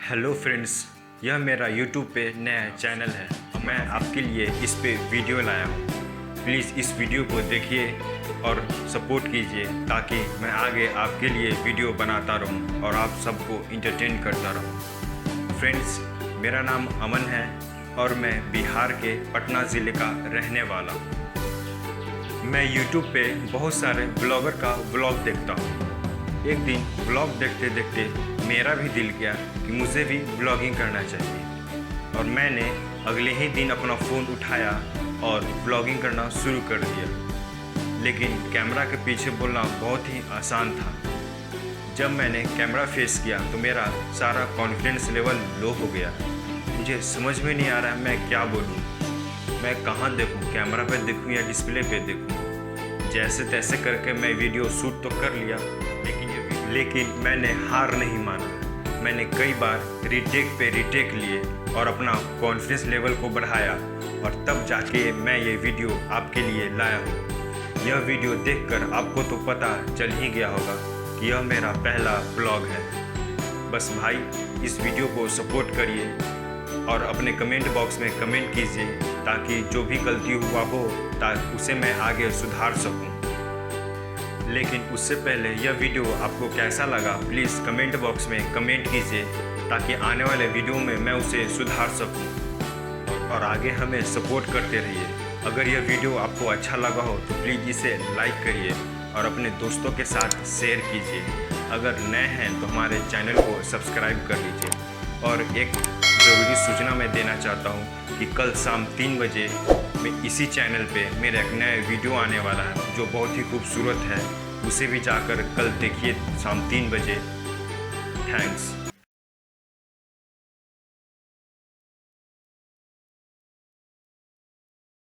Hello friends, यह मेरा YouTube पे नया चैनल है और मैं आपके लिए इस पे वीडियो लाया हूँ। प्लीज़ इस वीडियो को देखिए और सपोर्ट कीजिए ताकि मैं आगे आपके लिए वीडियो बनाता रहूँ और आप सबको इंटरटेन करता रहूँ। फ्रेंड्स, मेरा नाम अमन है और मैं बिहार के पटना ज़िले का रहने वाला हूँ। मैं यूट्यूब पे बहुत सारे ब्लॉगर का ब्लॉग देखता हूँ। एक दिन ब्लॉग देखते देखते मेरा भी दिल किया कि मुझे भी ब्लॉगिंग करना चाहिए और मैंने अगले ही दिन अपना फ़ोन उठाया और ब्लॉगिंग करना शुरू कर दिया। लेकिन कैमरा के पीछे बोलना बहुत ही आसान था। जब मैंने कैमरा फेस किया तो मेरा सारा कॉन्फिडेंस लेवल लो हो गया। मुझे समझ में नहीं आ रहा मैं क्या बोलूँ, मैं कहाँ देखूँ, कैमरा पे देखूँ या डिस्प्ले पे देखूँ। जैसे तैसे करके मैं वीडियो शूट तो कर लिया, लेकिन मैंने हार नहीं माना। मैंने कई बार रीटेक पे रीटेक लिए और अपना कॉन्फिडेंस लेवल को बढ़ाया और तब जाके मैं ये वीडियो आपके लिए लाया हूँ। यह वीडियो देखकर आपको तो पता चल ही गया होगा कि यह मेरा पहला ब्लॉग है। बस भाई, इस वीडियो को सपोर्ट करिए और अपने कमेंट बॉक्स में कमेंट कीजिए ताकि जो भी गलती हुआ हो ताकि उसे मैं आगे सुधार सकूं। लेकिन उससे पहले यह वीडियो आपको कैसा लगा प्लीज़ कमेंट बॉक्स में कमेंट कीजिए ताकि आने वाले वीडियो में मैं उसे सुधार सकूं और आगे हमें सपोर्ट करते रहिए। अगर यह वीडियो आपको अच्छा लगा हो तो प्लीज़ इसे लाइक करिए और अपने दोस्तों के साथ शेयर कीजिए। अगर नए हैं तो हमारे चैनल को सब्सक्राइब कर लीजिए। और एक ज़रूरी सूचना मैं देना चाहता हूँ कि कल शाम 3 बजे में इसी चैनल पे मेरा एक नया वीडियो आने वाला है जो बहुत ही खूबसूरत है। उसे भी जाकर कल देखिए शाम 3 बजे। थैंक्स।